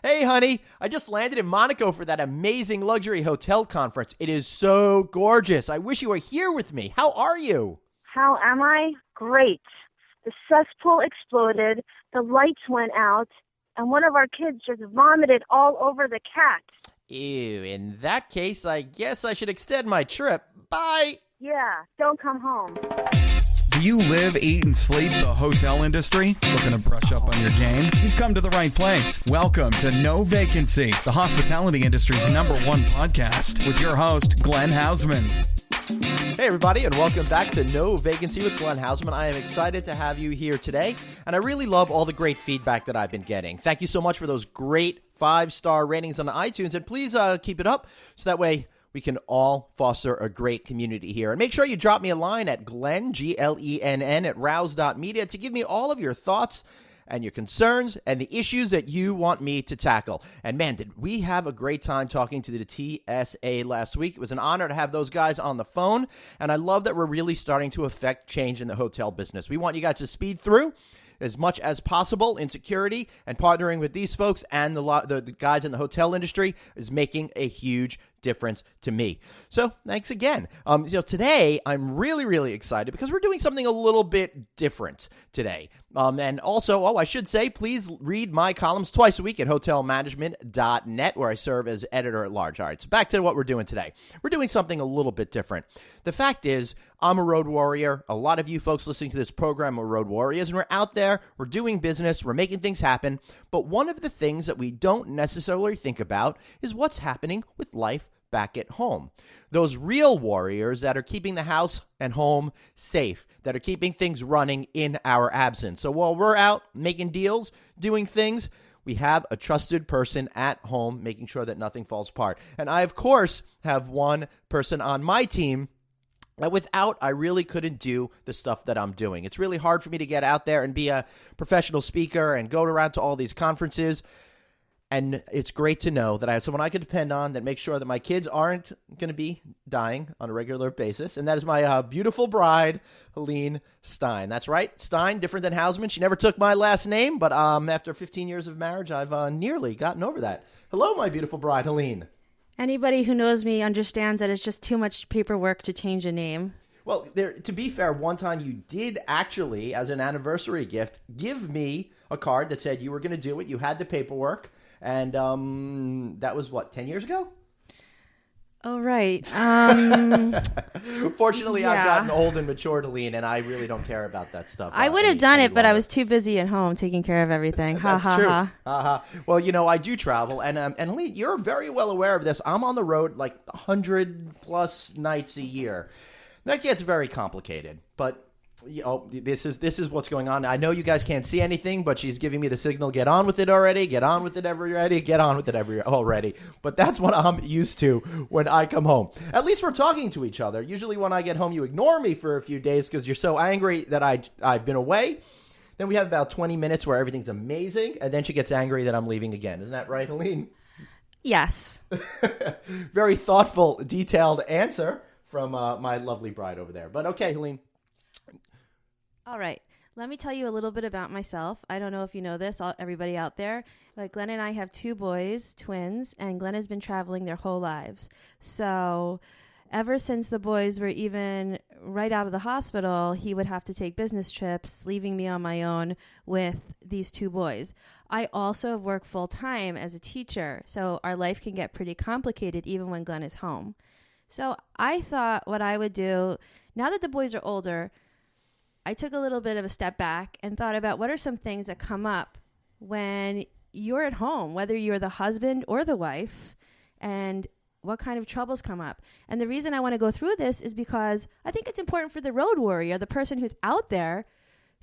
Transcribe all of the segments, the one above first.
Hey, honey, I just landed in Monaco for that amazing luxury hotel conference. It is so gorgeous. I wish you were here with me. How are you? How am I? Great. The cesspool exploded, the lights went out, and one of our kids just vomited all over the cat. Ew, in that case, I guess I should extend my trip. Bye. Yeah, don't come home. Do you live, eat, and sleep the hotel industry? Looking to brush up on your game? You've come to the right place. Welcome to No Vacancy, the hospitality industry's #1 podcast with your host, Glenn Hausman. Hey, everybody, and welcome back to No Vacancy with Glenn Hausman. I am excited to have you here today, and I really love all the great feedback that I've been getting. Thank you so much for those great 5-star ratings on iTunes, and please keep it up so that way we can all foster a great community here. And make sure you drop me a line at Glenn, Glenn, at rouse.media to give me all of your thoughts and your concerns and the issues that you want me to tackle. And man, did we have a great time talking to the TSA last week. It was an honor to have those guys on the phone. And I love that we're really starting to affect change in the hotel business. We want you guys to speed through as much as possible in security, and partnering with these folks and the guys in the hotel industry is making a huge difference to me. So thanks again. Today I'm really excited because we're doing something a little bit different today. And also, I should say, please read my columns twice a week at hotelmanagement.net, where I serve as editor at large. All right, so back to what we're doing today. We're doing something a little bit different. The fact is, I'm a road warrior. A lot of you folks listening to this program are road warriors, and we're out there, we're doing business, we're making things happen. But one of the things that we don't necessarily think about is what's happening with life back at home. Those real warriors that are keeping the house and home safe, that are keeping things running in our absence. So while we're out making deals, doing things, we have a trusted person at home making sure that nothing falls apart. And I, of course, have one person on my team that without, I really couldn't do the stuff that I'm doing. It's really hard for me to get out there and be a professional speaker and go around to all these conferences. And it's great to know that I have someone I can depend on that makes sure that my kids aren't going to be dying on a regular basis. And that is my beautiful bride, Helene Stein. That's right. Stein, different than Hausman. She never took my last name, but after 15 years of marriage, I've nearly gotten over that. Hello, my beautiful bride, Helene. Anybody who knows me understands that it's just too much paperwork to change a name. Well, to be fair, one time you did actually, as an anniversary gift, give me a card that said you were going to do it. You had the paperwork. And that was, 10 years ago? Oh, right. Fortunately, yeah. I've gotten old and mature, Helene, and I really don't care about that stuff. I would have done it, but I was too busy at home taking care of everything. That's true. Well, I do travel. And Helene, you're very well aware of this. I'm on the road like 100+ nights a year. That gets very complicated, but this is what's going on. I know you guys can't see anything, but she's giving me the signal, get on with it already, get on with it already. But that's what I'm used to when I come home. At least we're talking to each other. Usually when I get home, you ignore me for a few days because you're so angry that I've been away. Then we have about 20 minutes where everything's amazing, and then she gets angry that I'm leaving again. Isn't that right, Helene? Yes. Very thoughtful, detailed answer from my lovely bride over there. But okay, Helene. All right. Let me tell you a little bit about myself. I don't know if you know this, everybody out there, but Glenn and I have 2 boys, twins, and Glenn has been traveling their whole lives. So ever since the boys were even right out of the hospital, he would have to take business trips, leaving me on my own with these 2 boys. I also work full-time as a teacher, so our life can get pretty complicated even when Glenn is home. So I thought what I would do, now that the boys are older, I took a little bit of a step back and thought about what are some things that come up when you're at home, whether you're the husband or the wife, and what kind of troubles come up. And the reason I want to go through this is because I think it's important for the road warrior, the person who's out there,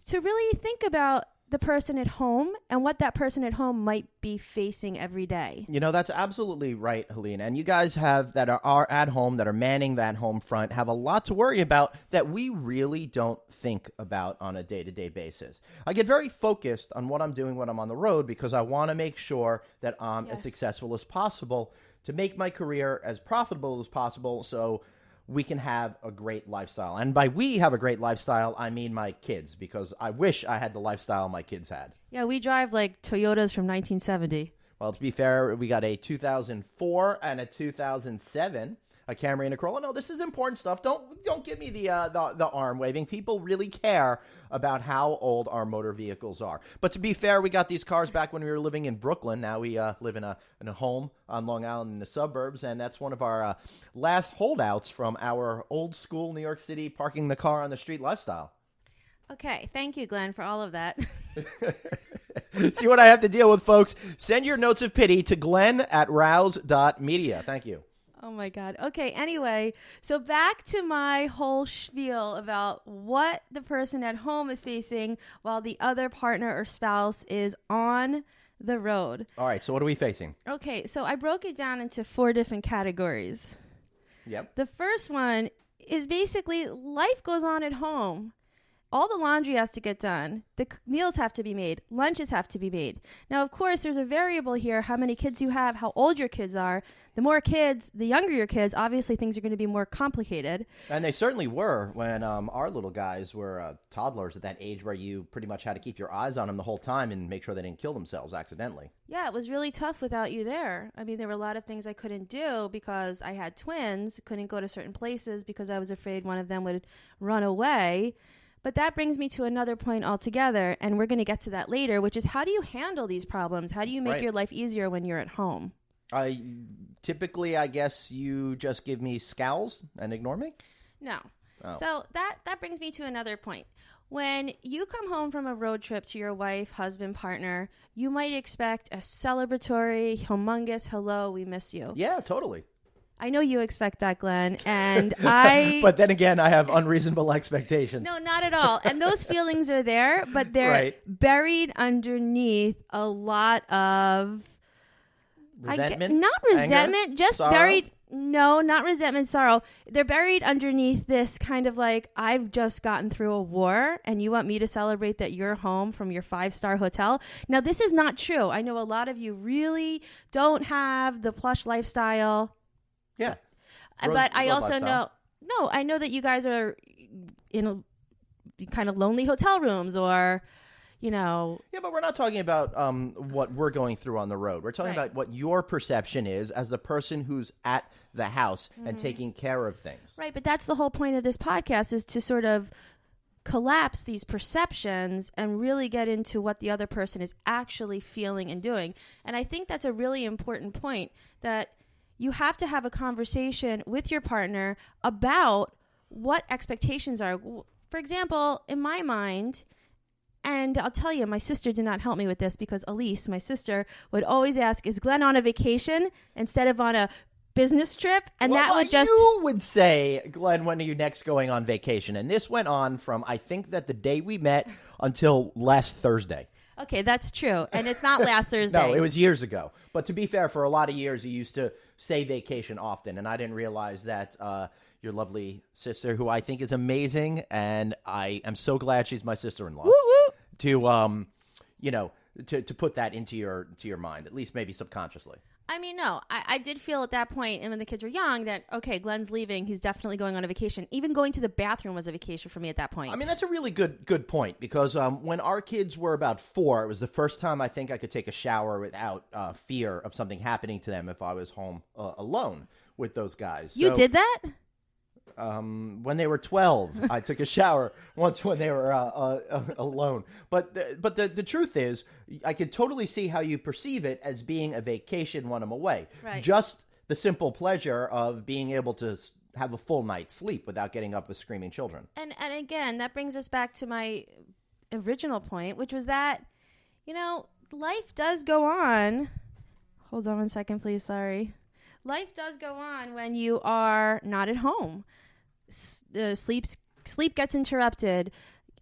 to really think about the person at home and what that person at home might be facing every day. That's absolutely right, Helene. And you guys that are at home, that are manning that home front, have a lot to worry about that we really don't think about on a day-to-day basis. I get very focused on what I'm doing when I'm on the road because I want to make sure that I'm as successful as possible to make my career as profitable as possible so we can have a great lifestyle. And by we have a great lifestyle, I mean my kids, because I wish I had the lifestyle my kids had. Yeah, we drive like Toyotas from 1970. Well, to be fair, we got a 2004 and a 2007. A Camry and a Corolla. No, this is important stuff. Don't give me the arm waving. People really care about how old our motor vehicles are. But to be fair, we got these cars back when we were living in Brooklyn. Now we live in a home on Long Island in the suburbs, and that's one of our last holdouts from our old school New York City parking the car on the street lifestyle. Okay, thank you, Glenn, for all of that. See what I have to deal with, folks? Send your notes of pity to glenn@rouse.media. Thank you. Oh, my God. Okay, anyway, so back to my whole spiel about what the person at home is facing while the other partner or spouse is on the road. All right, so what are we facing? Okay, so I broke it down into 4 different categories. Yep. The first one is basically life goes on at home. All the laundry has to get done. The meals have to be made. Lunches have to be made. Now, of course, there's a variable here, how many kids you have, how old your kids are. The more kids, the younger your kids, obviously things are going to be more complicated. And they certainly were when our little guys were toddlers at that age where you pretty much had to keep your eyes on them the whole time and make sure they didn't kill themselves accidentally. Yeah, it was really tough without you there. I mean, there were a lot of things I couldn't do because I had twins, couldn't go to certain places because I was afraid one of them would run away. But that brings me to another point altogether, and we're going to get to that later, which is how do you handle these problems? How do you make your life easier when you're at home? Typically, I guess you just give me scowls and ignore me? No. Oh. So that brings me to another point. When you come home from a road trip to your wife, husband, partner, you might expect a celebratory, humongous, hello, we miss you. Yeah, totally. I know you expect that, Glenn, and I... But then again, I have unreasonable expectations. No, not at all. And those feelings are there, but they're buried underneath a lot of... Resentment? Not resentment, anger, just sorrow? Buried... No, not resentment, sorrow. They're buried underneath this kind of like, I've just gotten through a war, and you want me to celebrate that you're home from your 5-star hotel? Now, this is not true. I know a lot of you really don't have the plush lifestyle... Yeah. But I also know that you guys are in kind of lonely hotel rooms or, Yeah, but we're not talking about what we're going through on the road. We're talking about what your perception is as the person who's at the house and taking care of things. Right, but that's the whole point of this podcast, is to sort of collapse these perceptions and really get into what the other person is actually feeling and doing. And I think that's a really important point, that you have to have a conversation with your partner about what expectations are. For example, in my mind, and I'll tell you, my sister did not help me with this because Elise, my sister, would always ask, is Glenn on a vacation instead of on a business trip? And that would just... You would say, Glenn, when are you next going on vacation? And this went on from, I think, that the day we met until last Thursday. Okay, that's true. And it's not last Thursday. No, it was years ago. But to be fair, for a lot of years, you used to say vacation often. And I didn't realize that your lovely sister, who I think is amazing, and I am so glad she's my sister-in-law, to put that into your mind, at least maybe subconsciously. I mean, no, I did feel at that point, and when the kids were young, that, okay, Glenn's leaving. He's definitely going on a vacation. Even going to the bathroom was a vacation for me at that point. I mean, that's a really good point, because when our kids were about 4, it was the first time I think I could take a shower without fear of something happening to them if I was home alone with those guys. You did that? When they were 12, I took a shower once when they were alone. But the truth is, I could totally see how you perceive it as being a vacation when I'm away. Right. Just the simple pleasure of being able to have a full night's sleep without getting up with screaming children. And again, that brings us back to my original point, which was that, life does go on. Hold on 1 second, please. Sorry. Life does go on when you are not at home. Sleep gets interrupted.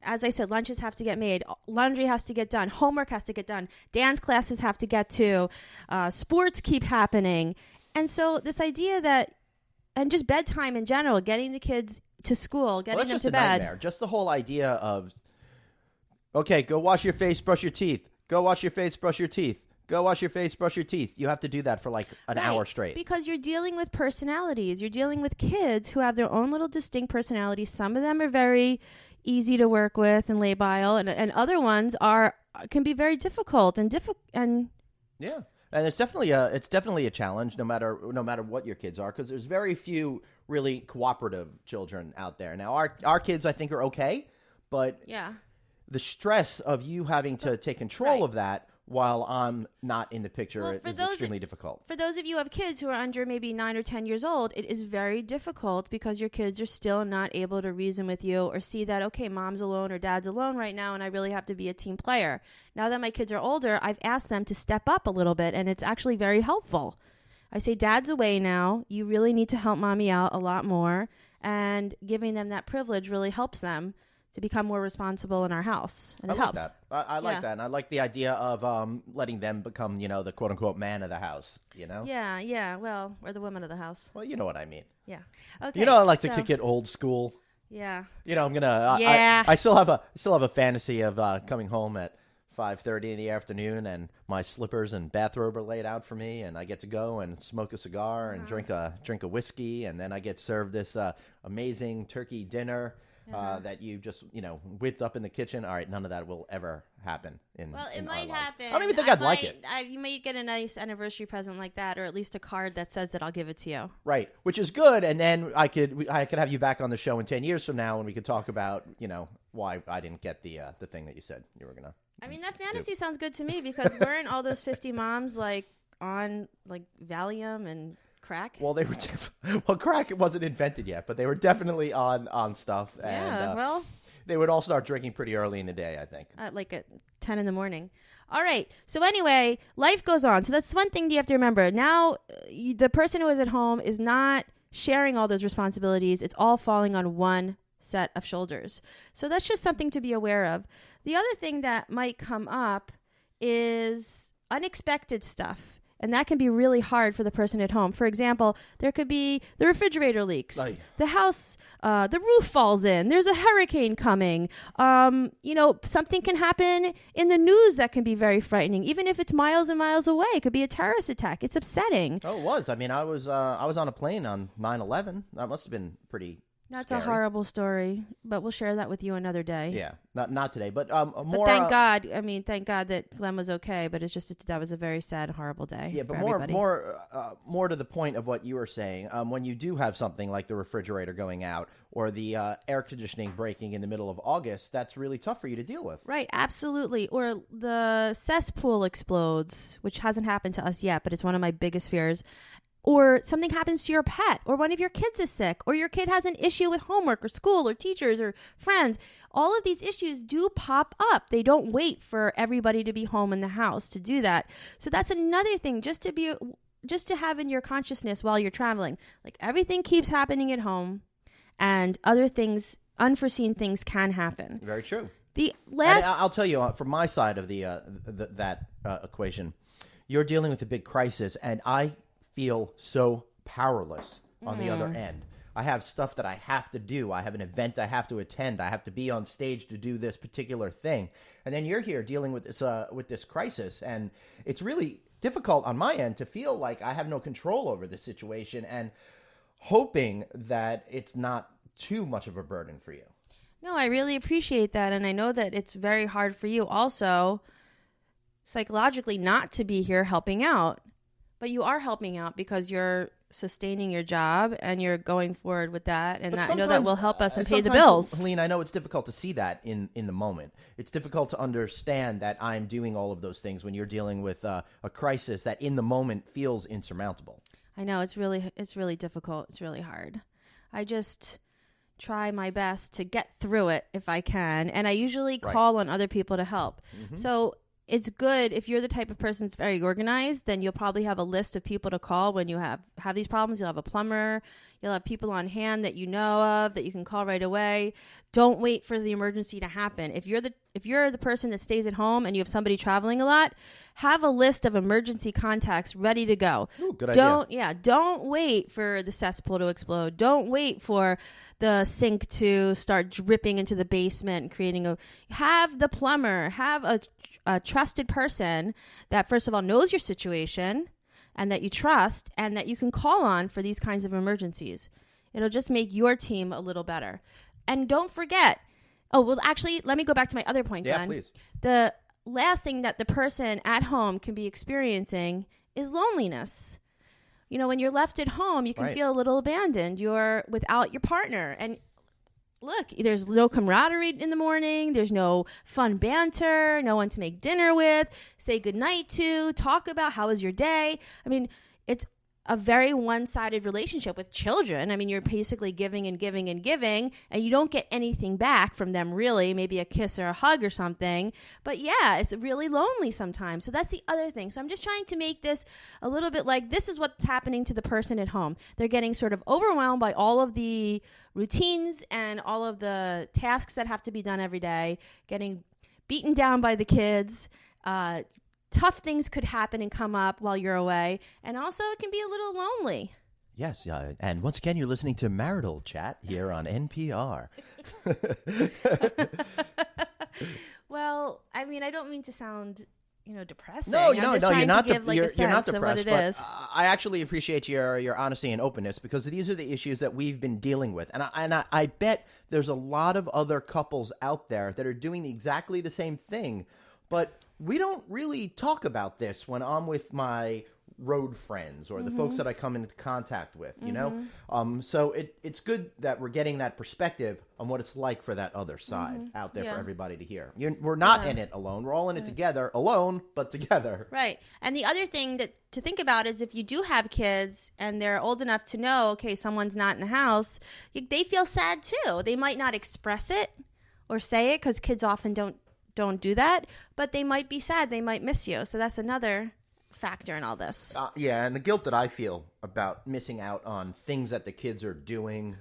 As I said, lunches have to get made. Laundry has to get done. Homework has to get done. Dance classes have to get to. Sports keep happening. And so this idea that, and just bedtime in general, getting the kids to school, getting them to bed. Nightmare. Just the whole idea of, okay, go wash your face, brush your teeth. Go wash your face, brush your teeth. Go wash your face, brush your teeth. You have to do that for like an hour straight. Because you're dealing with personalities. You're dealing with kids who have their own little distinct personalities. Some of them are very easy to work with and labile, and other ones can be very difficult and Yeah. And it's definitely a challenge, no matter what your kids are, because there's very few really cooperative children out there. Now, our kids, I think, are okay, but the stress of you having to take control of that while I'm not in the picture is extremely difficult. For those of you who have kids who are under maybe 9 or 10 years old, it is very difficult because your kids are still not able to reason with you or see that, okay, mom's alone or dad's alone right now, and I really have to be a team player. Now that my kids are older, I've asked them to step up a little bit, and it's actually very helpful. I say, dad's away now. You really need to help mommy out a lot more, and giving them that privilege really helps them to become more responsible in our house. And it helps. That. I like that. And I like the idea of letting them become, the quote-unquote man of the house, Yeah. Well, or the woman of the house. Well, you know what I mean. Yeah. Okay. I like to kick it old school. Yeah. I'm going to... I still have a fantasy of coming home at 5:30 in the afternoon, and my slippers and bathrobe are laid out for me, and I get to go and smoke a cigar and drink a whiskey, and then I get served this amazing turkey dinner that you just whipped up in the kitchen. All right, none of that will ever happen it might happen. I don't even think I'd like it. You might get a nice anniversary present like that, or at least a card that says that I'll give it to you. Right, which is good, and then I could have you back on the show in 10 years from now, and we could talk about why I didn't get the thing that you said you were gonna. I mean, that fantasy sounds good to me, because weren't all those 50 moms on Valium and crack? Well, they were crack wasn't invented yet, but they were definitely on stuff. And, they would all start drinking pretty early in the day, I think. At 10 in the morning. All right. So anyway, life goes on. So that's one thing you have to remember. Now, the person who is at home is not sharing all those responsibilities. It's all falling on one set of shoulders. So that's just something to be aware of. The other thing that might come up is unexpected stuff. And that can be really hard for the person at home. For example, there could be the refrigerator leaks, the house, the roof falls in, there's a hurricane coming. Something can happen in the news that can be very frightening, even if it's miles and miles away. It could be a terrorist attack. It's upsetting. Oh, it was. I mean, I was on a plane on 9/11. That must have been pretty That's scary. A horrible story, but we'll share that with you another day. Yeah, not today, but more. But thank God. I mean, thank God that Glenn was okay. But it's just that was a very sad, horrible day. Yeah, but more to the point of what you were saying. When you do have something like the refrigerator going out or the air conditioning breaking in the middle of August, that's really tough for you to deal with. Right, absolutely. Or the cesspool explodes, which hasn't happened to us yet, but it's one of my biggest fears. Or something happens to your pet, or one of your kids is sick, or your kid has an issue with homework or school or teachers or friends. All of these issues do pop up. They don't wait for everybody to be home in the house to do that. So that's another thing just to have in your consciousness while you're traveling. Like, everything keeps happening at home, and other things, unforeseen things can happen. Very true. And I'll tell you, from my side of that equation, you're dealing with a big crisis, and I feel so powerless on the other end. I have stuff that I have to do. I have an event I have to attend. I have to be on stage to do this particular thing. And then you're here dealing with this crisis, and it's really difficult on my end to feel like I have no control over the situation, and hoping that it's not too much of a burden for you. No, I really appreciate that, and I know that it's very hard for you also psychologically not to be here helping out. But you are helping out because you're sustaining your job and you're going forward with that. And I know that will help us and pay the bills. Helene, I know it's difficult to see that in the moment. It's difficult to understand that I'm doing all of those things when you're dealing with a crisis that in the moment feels insurmountable. I know. It's really difficult. It's really hard. I just try my best to get through it if I can. And I usually call on other people to help. Mm-hmm. So it's good if you're the type of person that's very organized, then you'll probably have a list of people to call when you have these problems. You'll have a plumber. You'll have people on hand that you know of that you can call right away. Don't wait for the emergency to happen. If you're the person that stays at home and you have somebody traveling a lot, have a list of emergency contacts ready to go. Ooh, good idea. Don't wait for the cesspool to explode. Don't wait for the sink to start dripping into the basement and have the plumber, have a trusted person that, first of all, knows your situation and that you trust and that you can call on for these kinds of emergencies. It'll just make your team a little better. And don't forget, actually, let me go back to my other point, Glenn. Yeah, please. The last thing that the person at home can be experiencing is loneliness. You know, when you're left at home, you can feel a little abandoned. You're without your partner. And look, there's no camaraderie in the morning. There's no fun banter, no one to make dinner with, say goodnight to, talk about how was your day. I mean, it's a very one-sided relationship with children. I mean, you're basically giving and giving and giving, and you don't get anything back from them, really, maybe a kiss or a hug or something. But yeah, it's really lonely sometimes. So that's the other thing. So I'm just trying to make this a little bit like this is what's happening to the person at home. They're getting sort of overwhelmed by all of the routines and all of the tasks that have to be done every day, getting beaten down by the kids, tough things could happen and come up while you're away. And also it can be a little lonely. Yes. And once again, you're listening to Marital Chat here on NPR. Well, I mean, I don't mean to sound, depressing. No, you're not you're not depressed. But I actually appreciate your honesty and openness, because these are the issues that we've been dealing with, and I bet there's a lot of other couples out there that are doing exactly the same thing, but we don't really talk about this when I'm with my road friends or the folks that I come into contact with, you know? So it's good that we're getting that perspective on what it's like for that other side out there for everybody to hear. We're not in it alone. We're all in it together, alone, but together. Right. And the other thing to think about is if you do have kids and they're old enough to know, okay, someone's not in the house, they feel sad too. They might not express it or say it because kids often don't do that, but they might be sad. They might miss you. So that's another factor in all this. Yeah, and the guilt that I feel about missing out on things that the kids are doing,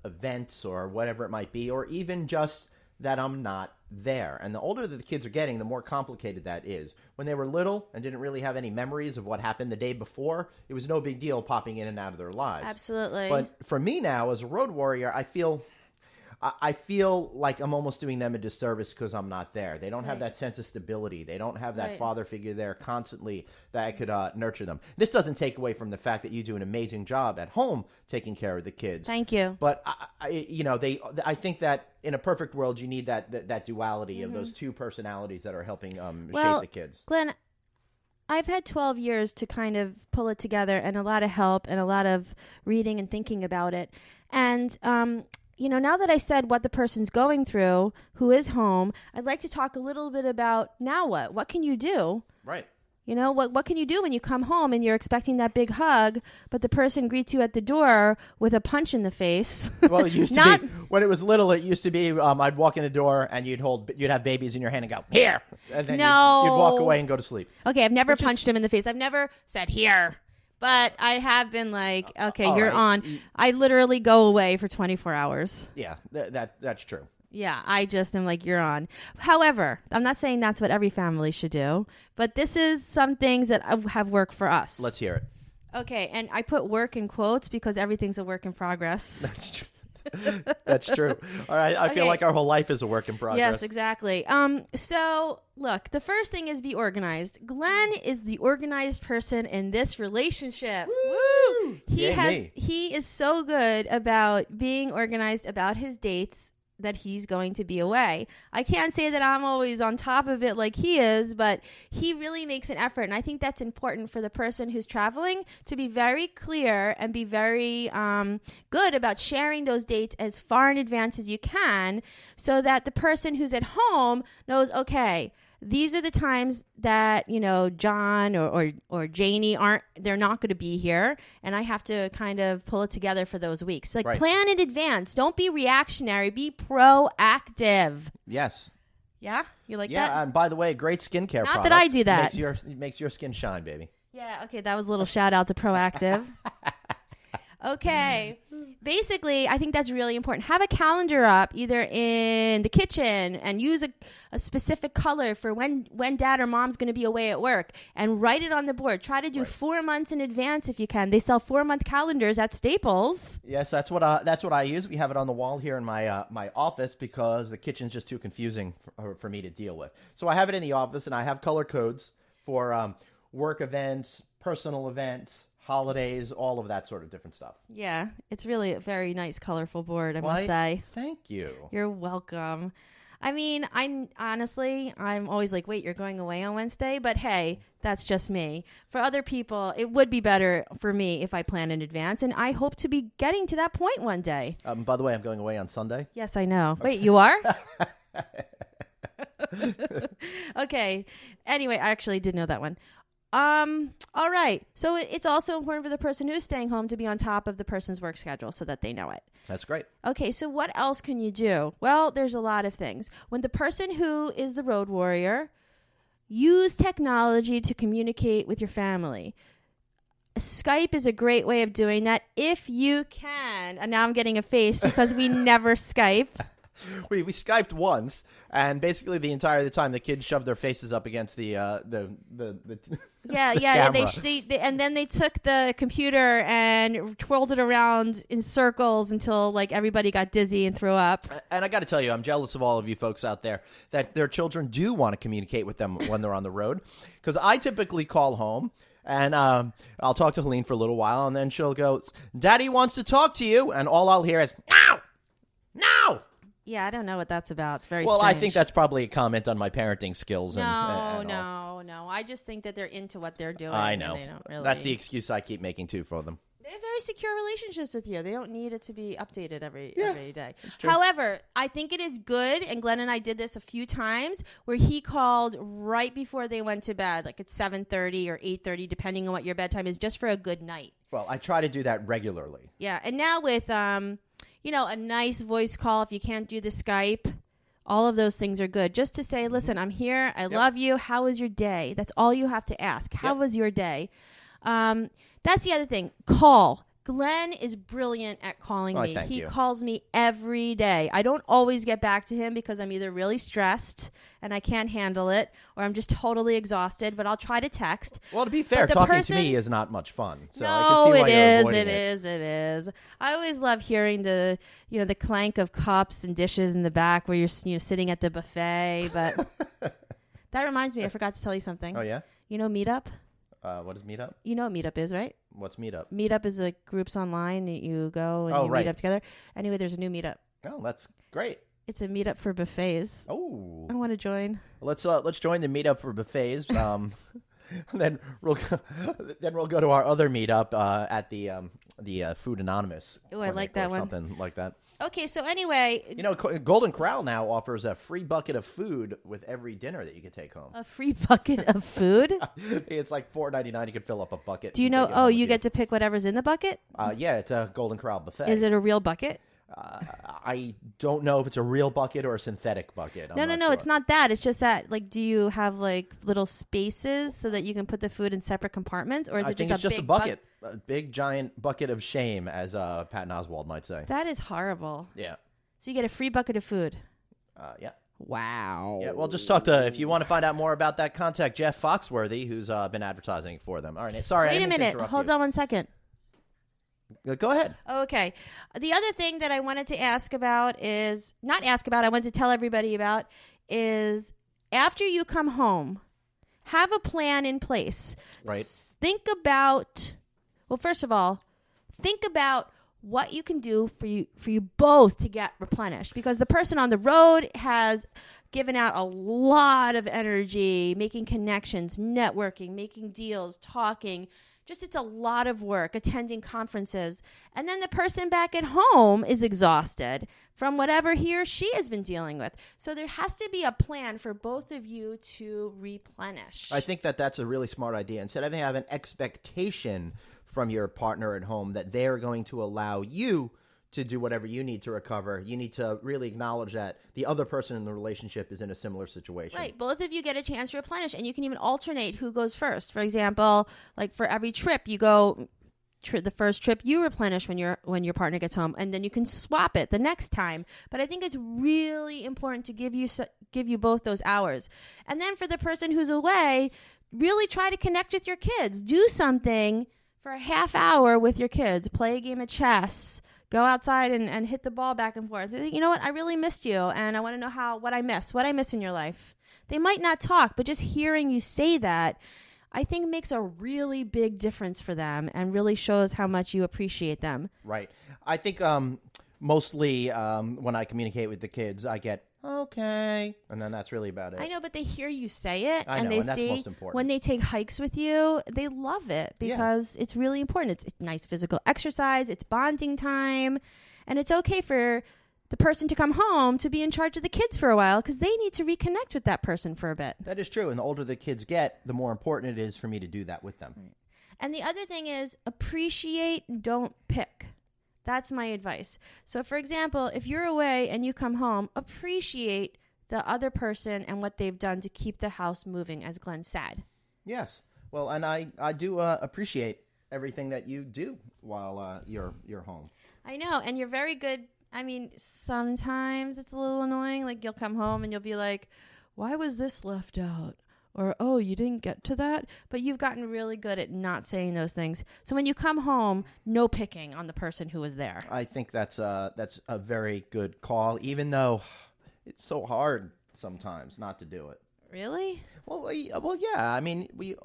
events or whatever it might be, or even just that I'm not there. And the older that the kids are getting, the more complicated that is. When they were little and didn't really have any memories of what happened the day before, it was no big deal popping in and out of their lives. Absolutely. But for me now, as a road warrior, I feel like I'm almost doing them a disservice because I'm not there. They don't have that sense of stability. They don't have that father figure there constantly that could nurture them. This doesn't take away from the fact that you do an amazing job at home taking care of the kids. Thank you. But I think that in a perfect world, you need that duality of those two personalities that are helping shape the kids. Glenn, I've had 12 years to kind of pull it together, and a lot of help and a lot of reading and thinking about it. And now that I said what the person's going through, who is home, I'd like to talk a little bit about now what? What can you do? Right. What can you do when you come home and you're expecting that big hug, but the person greets you at the door with a punch in the face? Well, it used to be, when it was little, it used to be I'd walk in the door and you'd have babies in your hand and go, here! And then you'd walk away and go to sleep. Okay, I've never punched him in the face. I've never said, here! But I have been like, okay, you're on. I literally go away for 24 hours. Yeah, that's true. Yeah, I just am like, you're on. However, I'm not saying that's what every family should do, but this is some things that have worked for us. Let's hear it. Okay, and I put work in quotes because everything's a work in progress. That's true. That's true. All right. I feel like our whole life is a work in progress. Yes, exactly. So look, the first thing is be organized. Glenn is the organized person in this relationship. Woo! He is so good about being organized about his dates that he's going to be away. I can't say that I'm always on top of it like he is, but he really makes an effort. And I think that's important for the person who's traveling to be very clear and be very good about sharing those dates as far in advance as you can so that the person who's at home knows, okay, these are the times that, John or Janie they're not going to be here. And I have to kind of pull it together for those weeks. Like plan in advance. Don't be reactionary. Be proactive. Yes. Yeah? You like that? Yeah. And by the way, great skincare product. Not that I do that. Makes your skin shine, baby. Yeah. Okay. That was a little shout out to Proactive. Okay. Basically, I think that's really important. Have a calendar up either in the kitchen and use a specific color for when dad or mom's going to be away at work and write it on the board. Try to do 4 months in advance if you can. They sell 4-month calendars at Staples. Yes, that's what I use. We have it on the wall here in my office because the kitchen's just too confusing for me to deal with. So I have it in the office and I have color codes for work events, personal events, holidays, all of that sort of different stuff. Yeah, it's really a very nice, colorful board, I must say. Thank you. You're welcome. I mean, I'm always like, wait, you're going away on Wednesday? But hey, that's just me. For other people, it would be better for me if I plan in advance. And I hope to be getting to that point one day. By the way, I'm going away on Sunday. Yes, I know. Okay. Wait, you are? Okay. Anyway, I actually did know that one. All right. So it's also important for the person who's staying home to be on top of the person's work schedule so that they know it. That's great. Okay. So what else can you do? Well, there's a lot of things. When the person who is the road warrior, use technology to communicate with your family. Skype is a great way of doing that if you can. And now I'm getting a face because we never Skype. We Skyped once, and basically the entire time the kids shoved their faces up against the yeah. And then they took the computer and twirled it around in circles until like everybody got dizzy and threw up. And I got to tell you, I'm jealous of all of you folks out there that their children do want to communicate with them when they're on the road, because I typically call home. And I'll talk to Helene for a little while, and then she'll go, "Daddy wants to talk to you," and all I'll hear is, "No." Yeah, I don't know what that's about. It's very well. strange. I think that's probably a comment on my parenting skills. No. I just think that they're into what they're doing. I know. And they don't really... That's the excuse I keep making too for them. They have very secure relationships with you. They don't need it to be updated every day. True. However, I think it is good, and Glenn and I did this a few times, where he called right before they went to bed, like at 7:30 or 8:30, depending on what your bedtime is, just for a good night. Well, I try to do that regularly. Yeah, and now with a nice voice call, if you can't do the Skype, all of those things are good. Just to say, listen, I'm here. I love you. How was your day? That's all you have to ask. How was your day? That's the other thing. Call. Glenn is brilliant at calling me. He calls me every day. I don't always get back to him because I'm either really stressed and I can't handle it, or I'm just totally exhausted, but I'll try to text. Well, to be fair, talking to me is not much fun. So no, I can see why it is. I always love hearing the clank of cups and dishes in the back where you're sitting at the buffet. But that reminds me, I forgot to tell you something. Oh, yeah? You know Meetup? What is Meetup? You know what Meetup is, right? What's Meetup? Meetup is like groups online that you go and meet up together. Anyway, there's a new Meetup. Oh, that's great. It's a Meetup for buffets. Oh, I want to join. Let's join the Meetup for buffets. Then we'll go to our other Meetup at the Food Anonymous. Oh, I like that one. Something like that. Okay, so anyway, Golden Corral now offers a free bucket of food with every dinner that you can take home. A free bucket of food? It's like $4.99. You can fill up a bucket. Do you know? Oh, you get to pick whatever's in the bucket? Yeah, it's a Golden Corral buffet. Is it a real bucket? I don't know if it's a real bucket or a synthetic bucket. No, sure. It's not that. It's just that, do you have little spaces so that you can put the food in separate compartments, or is it just a bucket? A big giant bucket of shame, as Patton Oswalt might say. That is horrible. Yeah. So you get a free bucket of food. Yeah. Wow. Yeah. Well, just if you want to find out more about that, contact Jeff Foxworthy, who's been advertising for them. All right. Sorry. Wait a minute. Hold on 1 second. Go ahead. Okay. The other thing that I wanted to I wanted to tell everybody about is after you come home, have a plan in place. Right. First of all, think about what you can do for you both to get replenished, because the person on the road has given out a lot of energy, making connections, networking, making deals, talking. It's a lot of work, attending conferences. And then the person back at home is exhausted from whatever he or she has been dealing with. So there has to be a plan for both of you to replenish. I think that's a really smart idea. Instead of having an expectation from your partner at home that they're going to allow you to do whatever you need to recover, you need to really acknowledge that the other person in the relationship is in a similar situation. Right. Both of you get a chance to replenish, and you can even alternate who goes first. For example, for every trip, you go the first trip you replenish when your partner gets home, and then you can swap it the next time. But I think it's really important to give you both those hours. And then for the person who's away, really try to connect with your kids. Do something for a half hour with your kids. Play a game of chess. Go outside and hit the ball back and forth. You know what? I really missed you, and I want to know what I miss in your life. They might not talk, but just hearing you say that, I think makes a really big difference for them and really shows how much you appreciate them. Right. I think mostly when I communicate with the kids, I get okay. And then that's really about it. I know, but they hear you say it, I and know, they and that's see most important. when they take hikes with you, they love it because it's really important. It's nice physical exercise. It's bonding time, and it's okay for the person to come home to be in charge of the kids for a while because they need to reconnect with that person for a bit. That is true. And the older the kids get, the more important it is for me to do that with them. Right. And the other thing is appreciate, don't pick. That's my advice. So, for example, if you're away and you come home, appreciate the other person and what they've done to keep the house moving, as Glenn said. Yes. Well, and I do appreciate everything that you do while you're home. I know. And you're very good. I mean, sometimes it's a little annoying. Like, you'll come home and you'll be like, why was this left out? Or, oh, you didn't get to that? But you've gotten really good at not saying those things. So when you come home, no picking on the person who was there. I think that's a very good call, even though it's so hard sometimes not to do it. Really? Well, yeah. I mean, we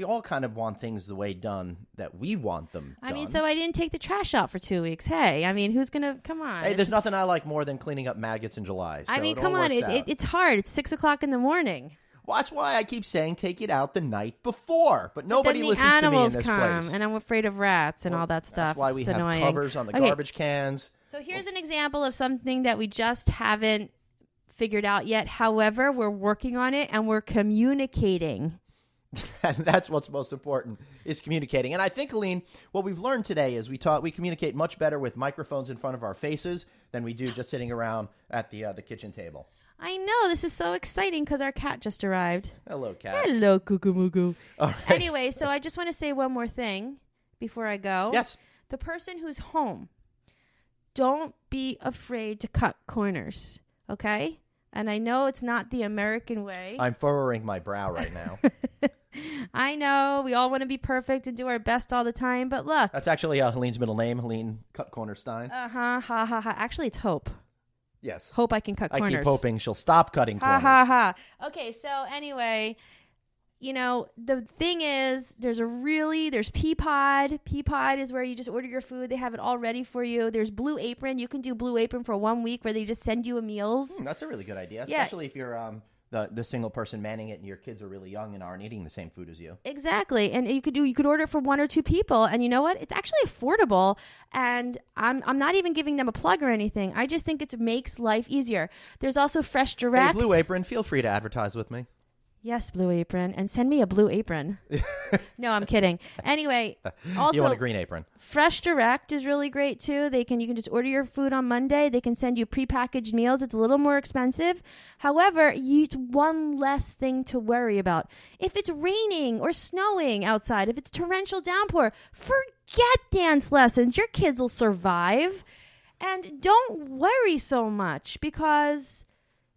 all kind of want things the way done that we want them done. I mean, so I didn't take the trash out for 2 weeks. Hey, I mean, who's going to, come on. Hey, there's nothing I like more than cleaning up maggots in July. So I mean, come on. It's hard. It's 6 o'clock in the morning. Well, that's why I keep saying take it out the night before. But nobody then listens to me in animals this come, place. and I'm afraid of rats and all that stuff. That's why we It's have annoying. covers on the garbage cans. So here's an example of something that we just haven't figured out yet. However, we're working on it and we're communicating. And that's what's most important, is communicating. And I think, Helene, what we've learned today is we communicate much better with microphones in front of our faces than we do just sitting around at the kitchen table. I know. This is so exciting because our cat just arrived. Hello, cat. Hello, cuckoo-muckoo. All right. Anyway, so I just want to say one more thing before I go. Yes. The person who's home, don't be afraid to cut corners, okay? And I know it's not the American way. I'm furrowing my brow right now. I know. We all want to be perfect and do our best all the time, but look. That's actually Helene's middle name, Helene Cut Cornerstein. Ha, ha, ha. Actually, it's Hope. Yes. Hope I can cut corners. I keep hoping she'll stop cutting corners. Ha, ha, ha. Okay, so anyway, you know, the thing is, there's Peapod. Peapod is where you just order your food. They have it all ready for you. There's Blue Apron. You can do Blue Apron for 1 week where they just send you meals. That's a really good idea, Yeah. especially if you're the single person manning it and your kids are really young and aren't eating the same food as you. Exactly. And you could order it for 1 or 2 people. And you know what? It's actually affordable. And I'm not even giving them a plug or anything. I just think it makes life easier. There's also Fresh Direct. Hey, Blue Apron, feel free to advertise with me. Yes, Blue Apron. And send me a blue apron. No, I'm kidding. Anyway, also You want a green apron. Fresh Direct is really great too. You can just order your food on Monday. They can send you prepackaged meals. It's a little more expensive. However, it's one less thing to worry about. If it's raining or snowing outside, if it's torrential downpour, forget dance lessons. Your kids will survive. And don't worry so much because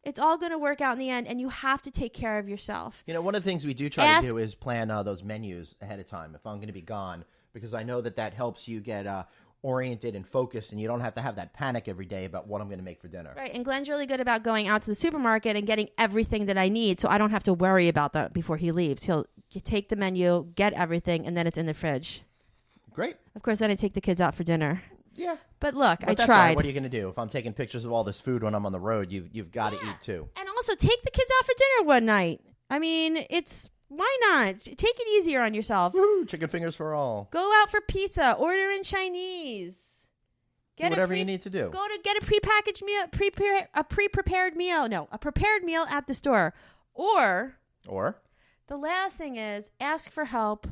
it's all going to work out in the end, and you have to take care of yourself. You know, one of the things we do try to do is plan those menus ahead of time if I'm going to be gone, because I know that helps you get oriented and focused, and you don't have to have that panic every day about what I'm going to make for dinner. Right, and Glenn's really good about going out to the supermarket and getting everything that I need, so I don't have to worry about that before he leaves. He'll take the menu, get everything, and then it's in the fridge. Great. Of course, then I take the kids out for dinner. Yeah. But look, I that's tried. All right. What are you going to do? If I'm taking pictures of all this food when I'm on the road, you've got to eat too. And also, take the kids out for dinner one night. I mean, why not? Take it easier on yourself. Woo, chicken fingers for all. Go out for pizza. Order in Chinese. Do whatever you need to do. Go to get a prepackaged meal, a pre-prepared meal. No, a prepared meal at the store. Or the last thing is ask for help.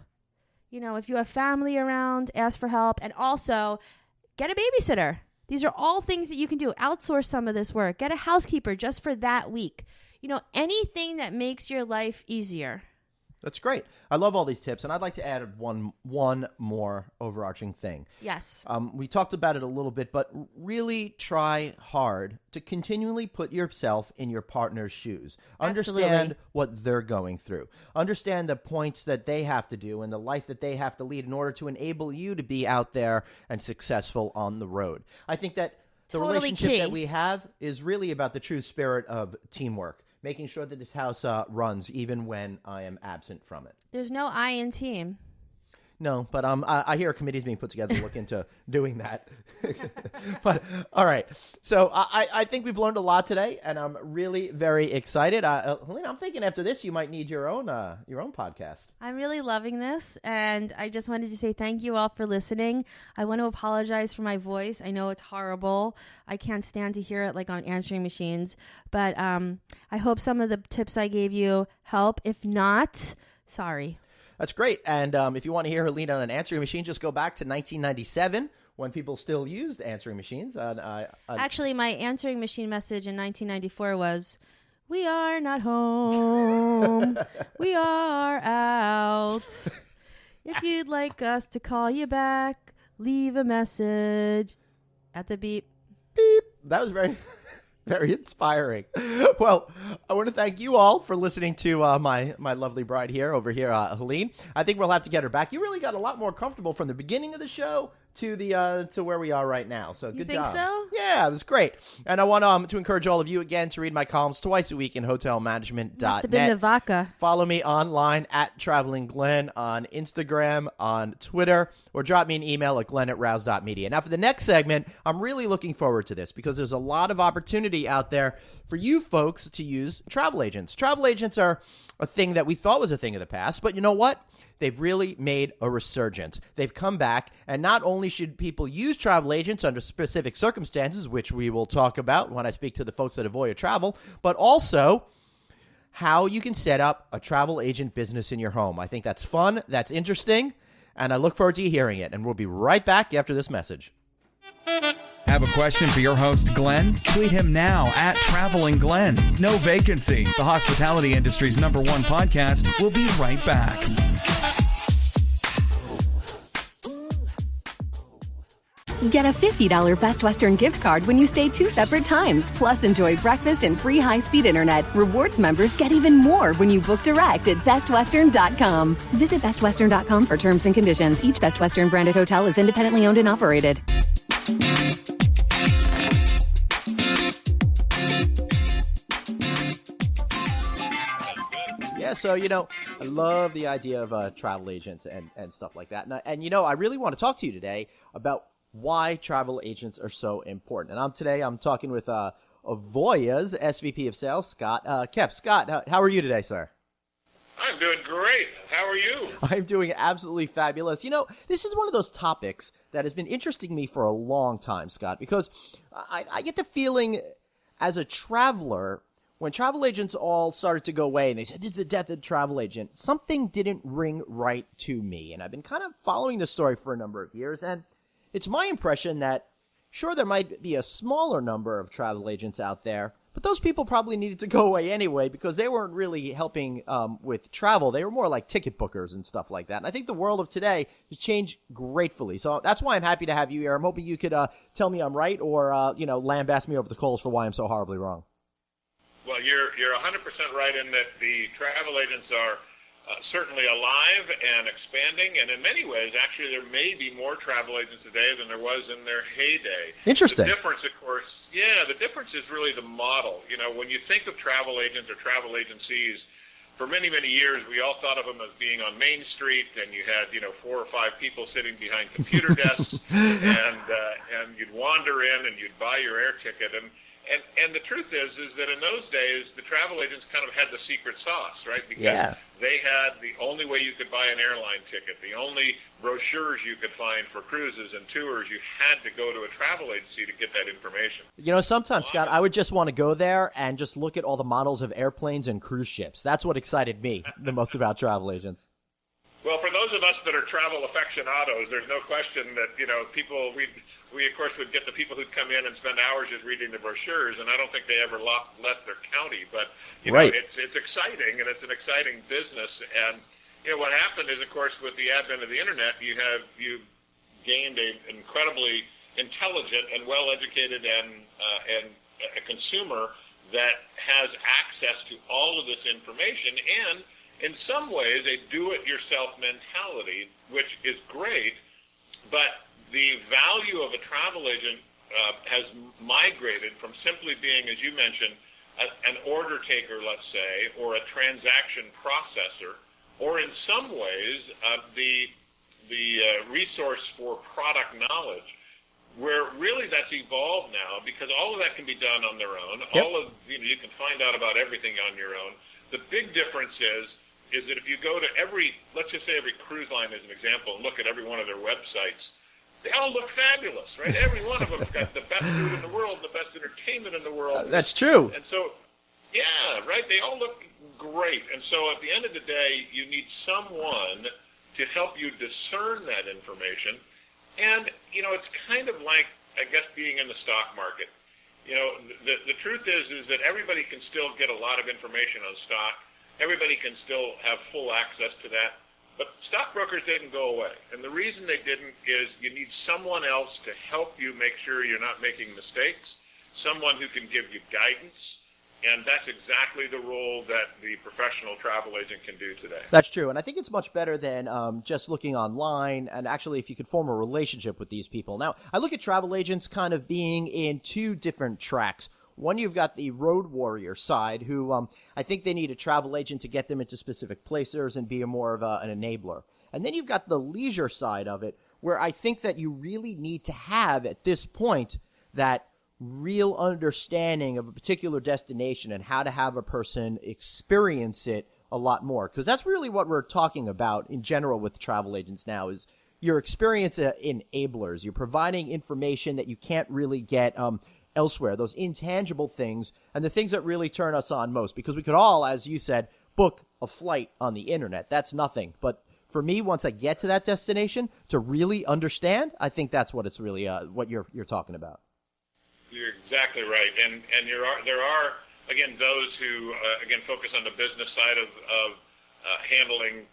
You know, if you have family around, ask for help. And also, get a babysitter. These are all things that you can do. Outsource some of this work. Get a housekeeper just for that week. You know, anything that makes your life easier. That's great. I love all these tips, and I'd like to add one more overarching thing. Yes. We talked about it a little bit, but really try hard to continually put yourself in your partner's shoes. Absolutely. Understand what they're going through. Understand the points that they have to do and the life that they have to lead in order to enable you to be out there and successful on the road. I think that the relationship that we have is really about the true spirit of teamwork. Making sure that this house runs even when I am absent from it. There's no I in team. No, but I hear a committee's being put together to look into doing that. But all right, so I think we've learned a lot today, and I'm really very excited. Helene, I'm thinking after this you might need your own podcast. I'm really loving this, and I just wanted to say thank you all for listening. I want to apologize for my voice. I know it's horrible. I can't stand to hear it like on answering machines, but I hope some of the tips I gave you help. If not, sorry. That's great. And if you want to hear Helene on an answering machine, just go back to 1997 when people still used answering machines. Actually, my answering machine message in 1994 was, "We are not home. We are out. If you'd like us to call you back, leave a message at the beep." Beep. That was very... very inspiring. Well, I want to thank you all for listening to my lovely bride here, Helene. I think we'll have to get her back. You really got a lot more comfortable from the beginning of the show to where we are right now. So good job. You think so? Yeah, it was great. And I want to encourage all of you again to read my columns twice a week in hotelmanagement.net. Must have been the vodka. Follow me online at Traveling Glenn on Instagram, on Twitter, or drop me an email at glenn@rouse.media. Now, for the next segment, I'm really looking forward to this because there's a lot of opportunity out there for you folks to use travel agents. Travel agents are a thing that we thought was a thing of the past, but you know what? They've really made a resurgence. They've come back, and not only should people use travel agents under specific circumstances, which we will talk about when I speak to the folks at Avoya Travel, but also how you can set up a travel agent business in your home. I think that's fun, that's interesting, and I look forward to you hearing it. And we'll be right back after this message. Have a question for your host, Glenn? Tweet him now at Traveling Glenn. No Vacancy, the hospitality industry's #1 podcast. We'll be right back. Get a $50 Best Western gift card when you stay 2 separate times. Plus, enjoy breakfast and free high-speed internet. Rewards members get even more when you book direct at bestwestern.com. Visit bestwestern.com for terms and conditions. Each Best Western branded hotel is independently owned and operated. Yeah, so, I love the idea of travel agents and stuff like that. And I really want to talk to you today about why travel agents are so important. And I'm talking with Avoya's SVP of Sales, Scott Koepf. Scott, how are you today, sir? I'm doing great. How are you? I'm doing absolutely fabulous. This is one of those topics that has been interesting me for a long time, Scott, because I get the feeling as a traveler, when travel agents all started to go away and they said, this is the death of the travel agent, something didn't ring right to me. And I've been kind of following this story for a number of years, and it's my impression that, sure, there might be a smaller number of travel agents out there, but those people probably needed to go away anyway because they weren't really helping with travel. They were more like ticket bookers and stuff like that. And I think the world of today has changed gratefully. So that's why I'm happy to have you here. I'm hoping you could tell me I'm right or, lambaste me over the coals for why I'm so horribly wrong. Well, you're 100% right in that the travel agents are certainly alive and expanding, and in many ways, actually, there may be more travel agents today than there was in their heyday. Interesting. The difference, of course, the difference is really the model. When you think of travel agents or travel agencies, for many, many years, we all thought of them as being on Main Street, and you had, 4 or 5 people sitting behind computer desks, and you'd wander in and you'd buy your air ticket, and the truth is that in those days, the travel agents kind of had the secret sauce, right? Because they had the only way you could buy an airline ticket, the only brochures you could find for cruises and tours. You had to go to a travel agency to get that information. Sometimes, Scott, I would just want to go there and just look at all the models of airplanes and cruise ships. That's what excited me the most about travel agents. Well, for those of us that are travel aficionados, there's no question that, people, we of course would get the people who'd come in and spend hours just reading the brochures, and I don't think they ever left their county. But, right. It's exciting, and it's an exciting business. And, what happened is, of course, with the advent of the Internet, you've gained an incredibly intelligent and well-educated and a consumer that has access to all of this information and, in some ways, a do-it-yourself mentality, which is great, but the value of a travel agent has migrated from simply being, as you mentioned, an order taker, let's say, or a transaction processor, or in some ways, the resource for product knowledge, where really that's evolved now because all of that can be done on their own. Yep. You can find out about everything on your own. The big difference is that if you go to let's just say every cruise line as an example, and look at every one of their websites, they all look fabulous, right? Every one of them's got the best food in the world, the best entertainment in the world. That's true. And so, yeah, right, they all look great. And so at the end of the day, you need someone to help you discern that information. And, it's kind of like, I guess, being in the stock market. The truth is that everybody can still get a lot of information on stock. Everybody can still have full access to that. But stockbrokers didn't go away. And the reason they didn't is you need someone else to help you make sure you're not making mistakes, someone who can give you guidance. And that's exactly the role that the professional travel agent can do today. That's true. And I think it's much better than just looking online, and actually if you could form a relationship with these people. Now, I look at travel agents kind of being in two different tracks. One, you've got the road warrior side, who I think they need a travel agent to get them into specific places and be more of an enabler. And then you've got the leisure side of it, where I think that you really need to have, at this point, that real understanding of a particular destination and how to have a person experience it a lot more. Because that's really what we're talking about in general with travel agents now, is your experience enablers. You're providing information that you can't really get elsewhere, those intangible things, and the things that really turn us on most. Because we could all, as you said, book a flight on the internet. That's nothing. But for me, once I get to that destination, to really understand, I think that's what it's really what you're talking about. You're exactly right, and there are again those who focus on the business side of handling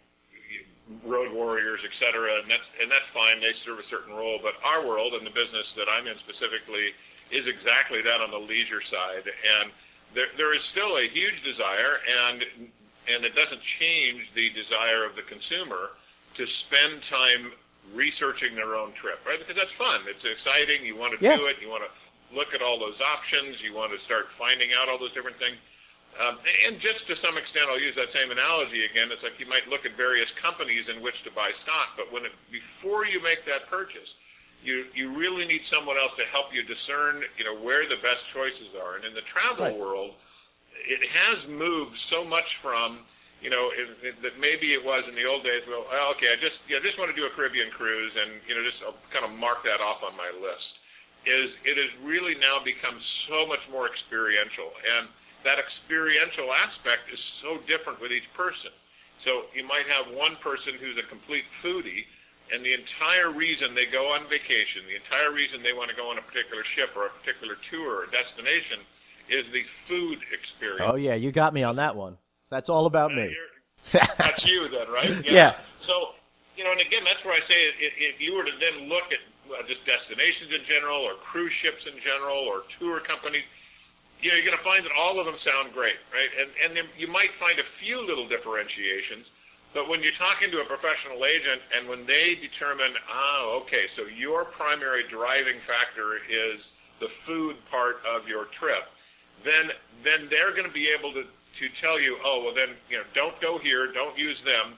road warriors, et cetera, and that's fine. They serve a certain role, but our world and the business that I'm in specifically is exactly that on the leisure side, and there is still a huge desire, and it doesn't change the desire of the consumer to spend time researching their own trip, right? Because that's fun. It's exciting. You want to do it. You want to look at all those options. You want to start finding out all those different things. And just to some extent, I'll use that same analogy again. It's like you might look at various companies in which to buy stock, but before you make that purchase, you really need someone else to help you discern, where the best choices are. And in the travel world, it has moved so much from, that maybe it was in the old days. Well, okay, I just want to do a Caribbean cruise, and just I'll kind of mark that off on my list. It has really now become so much more experiential, and that experiential aspect is so different with each person. So you might have one person who's a complete foodie, and the entire reason they go on vacation, the entire reason they want to go on a particular ship or a particular tour or destination is the food experience. Oh, yeah, you got me on that one. That's all about me. That's you then, right? Yeah. So, and again, that's where I say if you were to then look at just destinations in general or cruise ships in general or tour companies, you're going to find that all of them sound great, right? And then you might find a few little differentiations, but when you're talking to a professional agent and when they determine, okay, so your primary driving factor is the food part of your trip, then they're going to be able to tell you, don't go here, don't use them.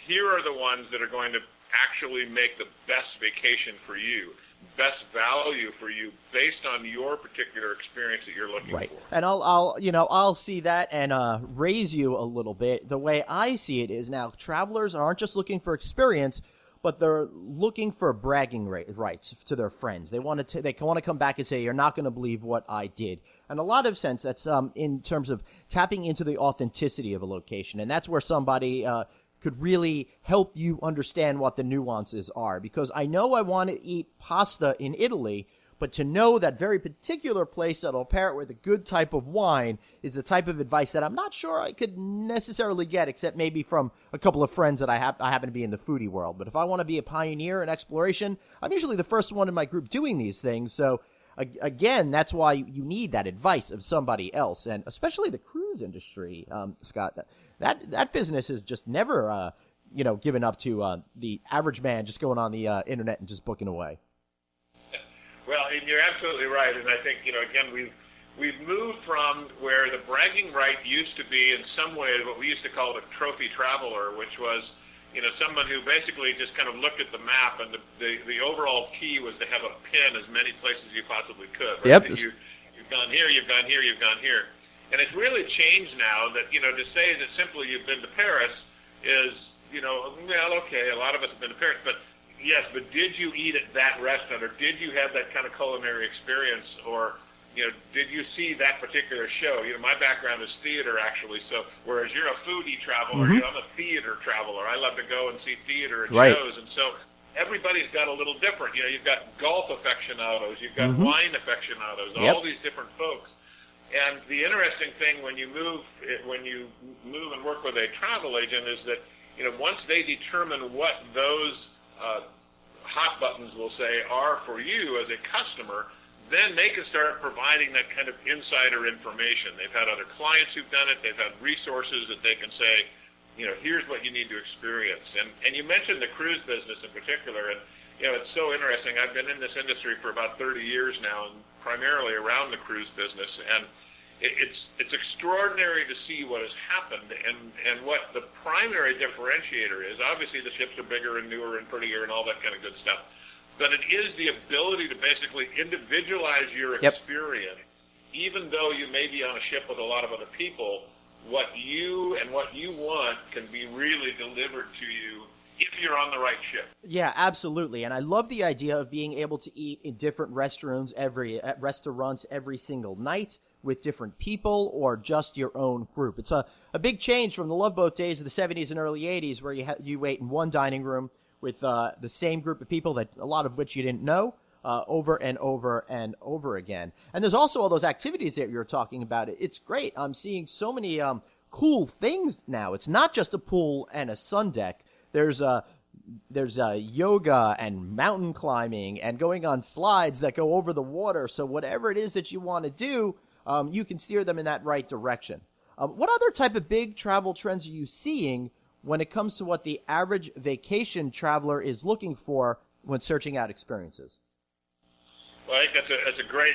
Here are the ones that are going to actually make the best vacation for you, best value for you based on your particular experience that you're looking for. And I'll see that and raise you a little bit. The way I see it is now travelers aren't just looking for experience, but they're looking for bragging rights to their friends. They want to come back and say, "You're not going to believe what I did." And a lot of sense, that's in terms of tapping into the authenticity of a location, and that's where somebody could really help you understand what the nuances are. Because I know I want to eat pasta in Italy, but to know that very particular place that'll pair it with a good type of wine is the type of advice that I'm not sure I could necessarily get, except maybe from a couple of friends that I happen to be in the foodie world. But if I want to be a pioneer in exploration, I'm usually the first one in my group doing these things. So again, that's why you need that advice of somebody else, and especially the cruise industry, Scott. That business is just never, given up to the average man just going on the internet and just booking away. Well, and you're absolutely right, and I think again we've moved from where the bragging right used to be in some ways what we used to call the trophy traveler, which was someone who basically just kind of looked at the map, and the overall key was to have a pin as many places as you possibly could. Right? Yep. You've gone here, you've gone here, you've gone here. And it's really changed now that, to say that simply you've been to Paris is, well, okay, a lot of us have been to Paris, but yes, but did you eat at that restaurant, or did you have that kind of culinary experience, or, did you see that particular show? My background is theater, actually, so whereas you're a foodie traveler, I'm a theater traveler. I love to go and see theater and shows, and so everybody's got a little different. You've got golf aficionados, you've got wine aficionados, all these different folks. And the interesting thing when you move and work with a travel agent is that, once they determine what those hot buttons, we'll say, are for you as a customer, then they can start providing that kind of insider information. They've had other clients who've done it. They've had resources that they can say, here's what you need to experience. And you mentioned the cruise business in particular, and it's so interesting. I've been in this industry for about 30 years now, and primarily around the cruise business, and it's extraordinary to see what has happened, and what the primary differentiator is. Obviously, the ships are bigger and newer and prettier and all that kind of good stuff, but it is the ability to basically individualize your experience, even though you may be on a ship with a lot of other people. What you want can be really delivered to you if you're on the right ship. Yeah, absolutely. And I love the idea of being able to eat in different restaurants every single night with different people or just your own group. It's a big change from the Love Boat days of the 70s and early 80s where you ate in one dining room with the same group of people, that a lot of which you didn't know, over and over and over again. And there's also all those activities that you're talking about. It's great. I'm seeing so many cool things now. It's not just a pool and a sun deck. There's yoga and mountain climbing and going on slides that go over the water. So whatever it is that you want to do, you can steer them in that right direction. What other type of big travel trends are you seeing when it comes to what the average vacation traveler is looking for when searching out experiences? Well, I think that's a great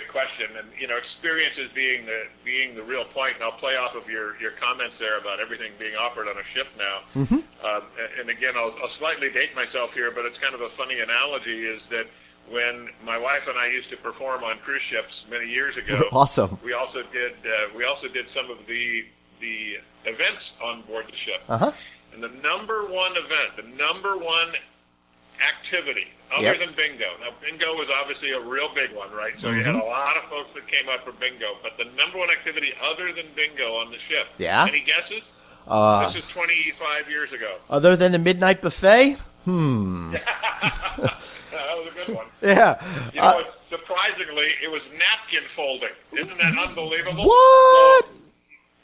question, and experiences being the real point. And I'll play off of your comments there about everything being offered on a ship now. And again, I'll slightly date myself here, but it's kind of a funny analogy. Is that when my wife and I used to perform on cruise ships many years ago, awesome. We also did some of the events on board the ship. And the number one event, the number one activity, other than bingo. Now, bingo was obviously a real big one, right? So you had a lot of folks that came up for bingo. But the number one activity other than bingo on the ship, any guesses? This is 25 years ago. Other than the midnight buffet? That was a good one. Yeah. Surprisingly, it was napkin folding. Isn't that unbelievable? What? So,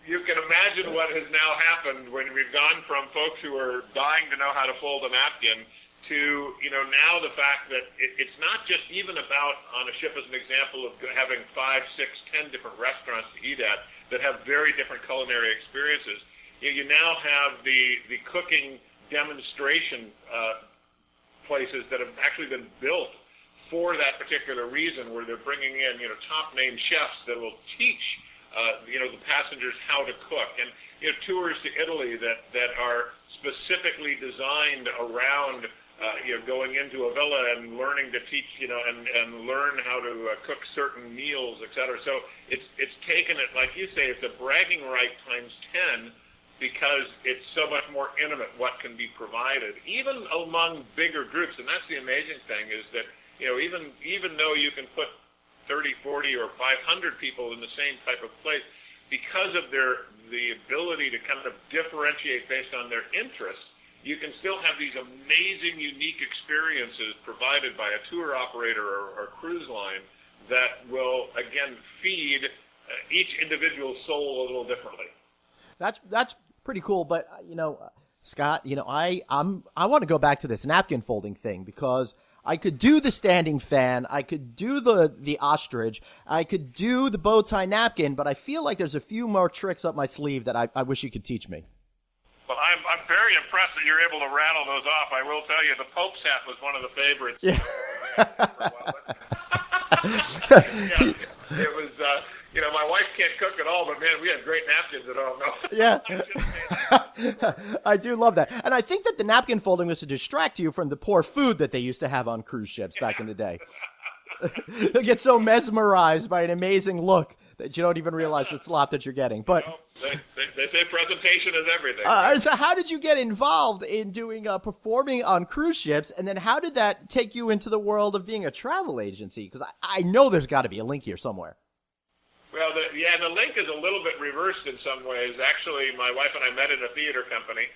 you can imagine what has now happened when we've gone from folks who are dying to know how to fold a napkin to, now the fact that it's not just even about, on a ship as an example, of having 5, 6, 10 different restaurants to eat at that have very different culinary experiences. You now have the cooking demonstration places that have actually been built for that particular reason, where they're bringing in, top-name chefs that will teach, the passengers how to cook. And, tours to Italy that are specifically designed around going into a villa and learning to teach, and learn how to cook certain meals, et cetera. So it's taken it, like you say, it's a bragging right times 10, because it's so much more intimate what can be provided, even among bigger groups. And that's the amazing thing, is that, even though you can put 30, 40, or 500 people in the same type of place, because of the ability to kind of differentiate based on their interests, you can still have these amazing, unique experiences provided by a tour operator or cruise line that will, again, feed each individual soul a little differently. That's pretty cool. But, Scott, I want to go back to this napkin folding thing, because I could do the standing fan, I could do the ostrich, I could do the bow tie napkin, but I feel like there's a few more tricks up my sleeve that I wish you could teach me. Well, I'm very impressed that you're able to rattle those off. I will tell you, the Pope's hat was one of the favorites. Yeah. It was, My wife can't cook at all, but man, we have great napkins at home. No. Yeah. I do love that. And I think that the napkin folding was to distract you from the poor food that they used to have on cruise ships back in the day. You'll get so mesmerized by an amazing look that you don't even realize the slop that you're getting. But they say presentation is everything. So how did you get involved in doing performing on cruise ships, and then how did that take you into the world of being a travel agency? Because I know there's got to be a link here somewhere. Well, the link is a little bit reversed in some ways. Actually, my wife and I met at a theater company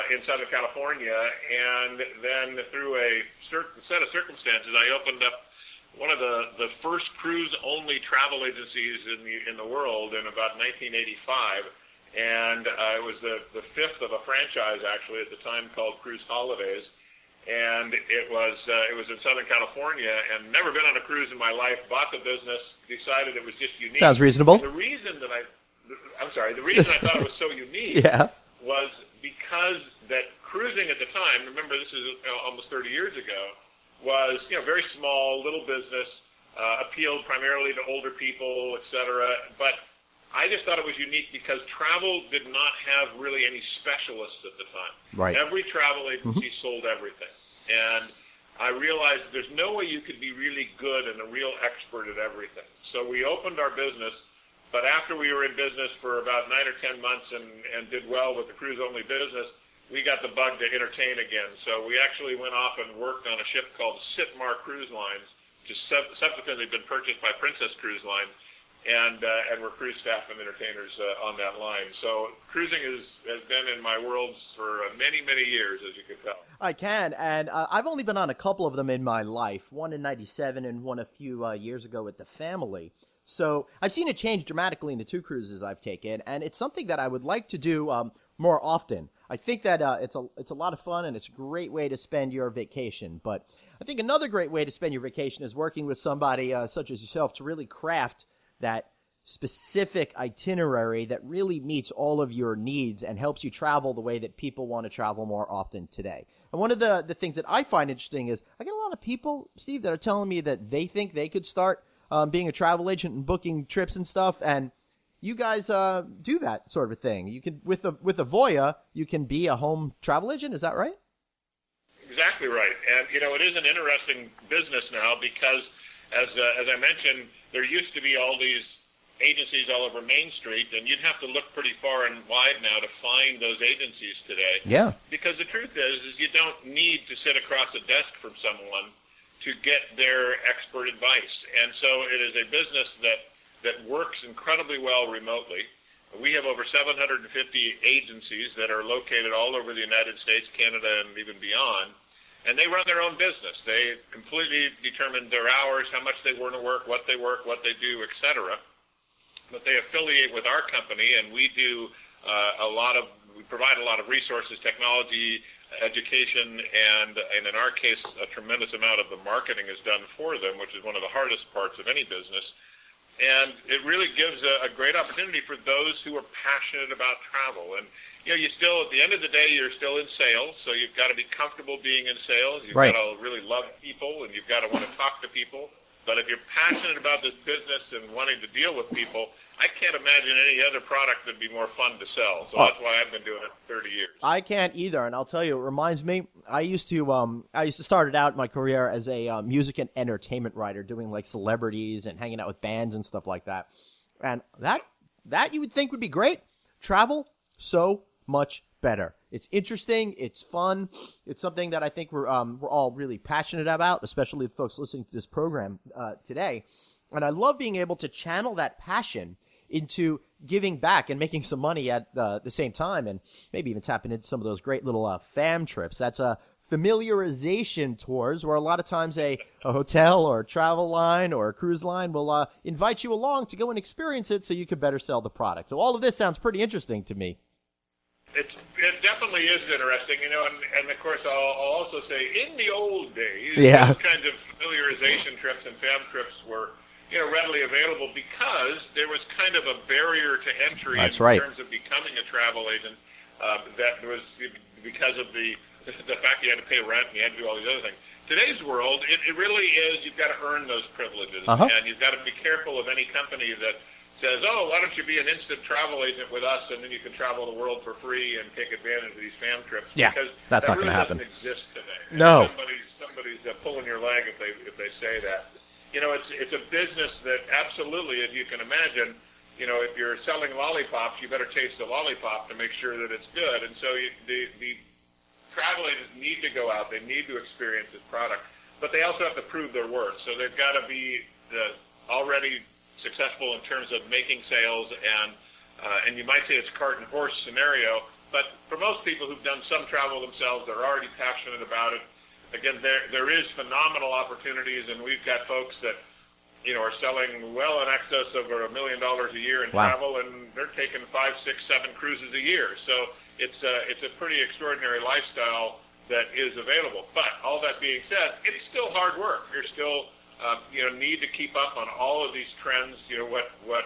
in Southern California, and then through a set of circumstances, I opened up one of the first cruise-only travel agencies in the world in about 1985, and it was the fifth of a franchise actually at the time called Cruise Holidays, and it was in Southern California, and never been on a cruise in my life. Bought the business, decided it was just unique. Sounds reasonable. And the reason I thought it was so unique was because that cruising at the time. Remember, this is almost 30 years ago. Was very small, little business, appealed primarily to older people, etc. But I just thought it was unique because travel did not have really any specialists at the time. Right. Every travel agency sold everything, and I realized there's no way you could be really good and a real expert at everything. So we opened our business, but after we were in business for about 9 or 10 months and did well with the cruise-only business, we got the bug to entertain again. So we actually went off and worked on a ship called Sitmar Cruise Lines, which has subsequently been purchased by Princess Cruise Line, and we're cruise staff and entertainers on that line. So cruising has been in my world for many, many years, as you can tell. I can, and I've only been on a couple of them in my life, one in 97 and one a few years ago with the family. So I've seen it change dramatically in the two cruises I've taken, and it's something that I would like to do more often. I think that it's a lot of fun, and it's a great way to spend your vacation. But I think another great way to spend your vacation is working with somebody such as yourself to really craft that specific itinerary that really meets all of your needs and helps you travel the way that people want to travel more often today. And one of the things that I find interesting is I get a lot of people, Steve, that are telling me that they think they could start being a travel agent and booking trips and stuff, and you guys do that sort of thing. You can with Avoya, you can be a home travel agent. Is that right? Exactly right. And it is an interesting business now because, as I mentioned, there used to be all these agencies all over Main Street, and you'd have to look pretty far and wide now to find those agencies today. Yeah. Because the truth is you don't need to sit across a desk from someone to get their expert advice. And so it is a business that works incredibly well remotely. We have over 750 agencies that are located all over the United States, Canada, and even beyond, and they run their own business. They completely determine their hours, how much they want to work, what they do, etc. But they affiliate with our company, and we do we provide a lot of resources, technology, education, and in our case, a tremendous amount of the marketing is done for them, which is one of the hardest parts of any business. And it really gives a great opportunity for those who are passionate about travel. And, you still, at the end of the day, you're still in sales, so you've got to be comfortable being in sales. You've got to really love people, and you've got to want to talk to people. But if you're passionate about this business and wanting to deal with people, I can't imagine any other product that'd be more fun to sell. So that's why I've been doing it for 30 years. I can't either, and I'll tell you, it reminds me. I used to start out my career as a music and entertainment writer, doing like celebrities and hanging out with bands and stuff like that. And that you would think would be great. Travel, so much better. It's interesting. It's fun. It's something that I think we're all really passionate about, especially the folks listening to this program today. And I love being able to channel that passion into giving back and making some money at the same time, and maybe even tapping into some of those great little fam trips. That's a familiarization tours where a lot of times a hotel or a travel line or a cruise line will invite you along to go and experience it so you can better sell the product. So all of this sounds pretty interesting to me. It definitely is interesting, and of course I'll also say in the old days, those kinds of familiarization trips and fam trips were readily available because there was kind of a barrier to entry in terms of becoming a travel agent. That was because of the fact you had to pay rent and you had to do all these other things. Today's world, it really is, you've got to earn those privileges, and you've got to be careful of any company that says, oh, why don't you be an instant travel agent with us, and then you can travel the world for free and take advantage of these fam trips. Yeah, because that's not really going to happen. Doesn't exist today. No. Somebody's pulling your leg if they say that. It's a business that absolutely, as you can imagine, if you're selling lollipops, you better taste the lollipop to make sure that it's good. And so the travel agents need to go out. They need to experience this product, but they also have to prove their worth. So they've got to be already successful in terms of making sales, and you might say it's cart and horse scenario, but for most people who've done some travel themselves, they're already passionate about it. Again, there is phenomenal opportunities, and we've got folks that are selling well in excess of $1 million a year in travel, and they're taking 5, 6, 7 cruises a year. So it's a pretty extraordinary lifestyle that is available. But all that being said, it's still hard work. You're still need to keep up on all of these trends. What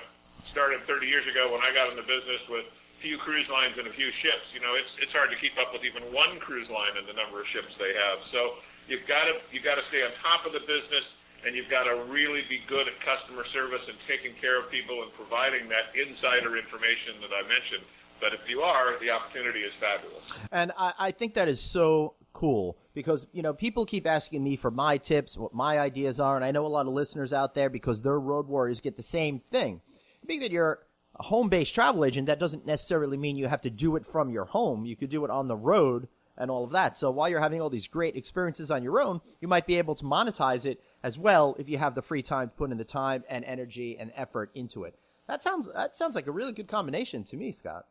started 30 years ago when I got in the business with few cruise lines and a few ships, it's hard to keep up with even one cruise line and the number of ships they have. So you've got to stay on top of the business, and you've got to really be good at customer service and taking care of people and providing that insider information that I mentioned. But if you are, the opportunity is fabulous. And I think that is so cool because, people keep asking me for my tips, what my ideas are, and I know a lot of listeners out there, because their road warriors, get the same thing. Being that you're a home-based travel agent, that doesn't necessarily mean you have to do it from your home. You could do it on the road and all of that. So while you're having all these great experiences on your own, you might be able to monetize it as well if you have the free time to put in the time and energy and effort into it. That sounds like a really good combination to me, Scott.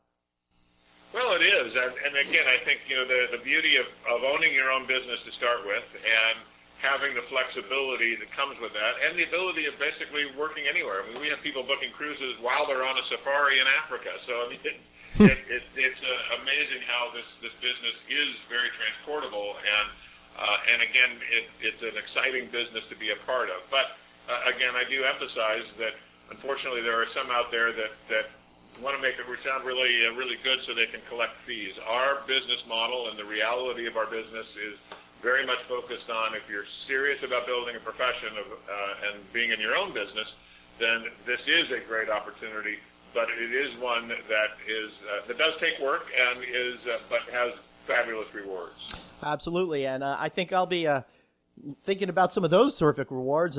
Well, it is, and again, I think the beauty of owning your own business to start with, and having the flexibility that comes with that, and the ability of basically working anywhere. I mean, we have people booking cruises while they're on a safari in Africa. So I mean, it's amazing how this business is very transportable, and again, it's an exciting business to be a part of. But again, I do emphasize that unfortunately there are some out there that want to make it sound really good so they can collect fees. Our business model and the reality of our business is very much focused on, if you're serious about building a profession and being in your own business, then this is a great opportunity. But it is one that does take work and but has fabulous rewards. Absolutely, and I think I'll be thinking about some of those terrific rewards.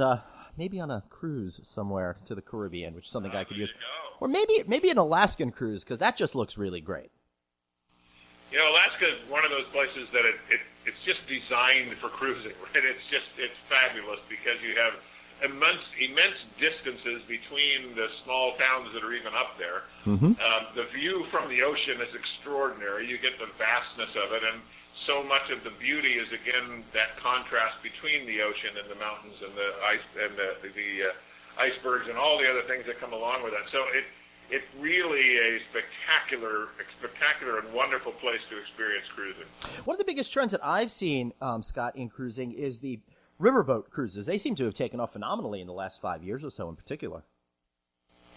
Maybe on a cruise somewhere to the Caribbean, which is something I could use. Or maybe an Alaskan cruise, because that just looks really great. Alaska is one of those places that it's just designed for cruising, right? It's fabulous because you have immense distances between the small towns that are even up there. Mm-hmm. The view from the ocean is extraordinary. You get the vastness of it, and so much of the beauty is, again, that contrast between the ocean and the mountains and the ice and the icebergs and all the other things that come along with that. So it's really a spectacular and wonderful place to experience cruising. One of the biggest trends that I've seen, Scott, in cruising is the riverboat cruises. They seem to have taken off phenomenally in the last 5 years or so in particular.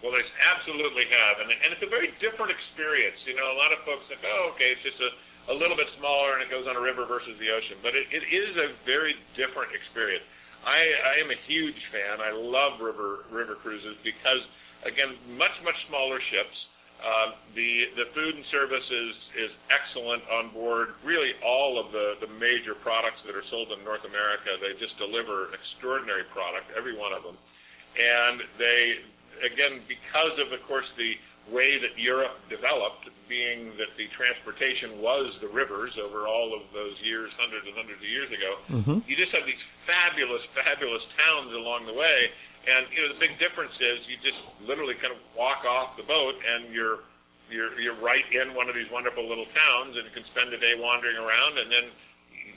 Well, they absolutely have, and it's a very different experience. A lot of folks think, oh, okay, it's just a little bit smaller and it goes on a river versus the ocean, but it is a very different experience. I am a huge fan. I love river cruises because, again, much smaller ships. The food and service is excellent on board. Really, all of the major products that are sold in North America, they just deliver an extraordinary product, every one of them. And they, again, because of course, the way that Europe developed, being that the transportation was the rivers over all of those years, hundreds and hundreds of years ago, mm-hmm. You just have these fabulous towns along the way. And the big difference is you just literally kind of walk off the boat and you're right in one of these wonderful little towns, and you can spend a day wandering around, and then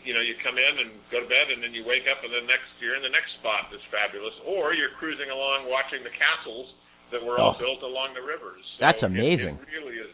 you come in and go to bed, and then you wake up, and you're in the next spot that's fabulous, or you're cruising along watching the castles that were all built along the rivers. So that's amazing. It really is.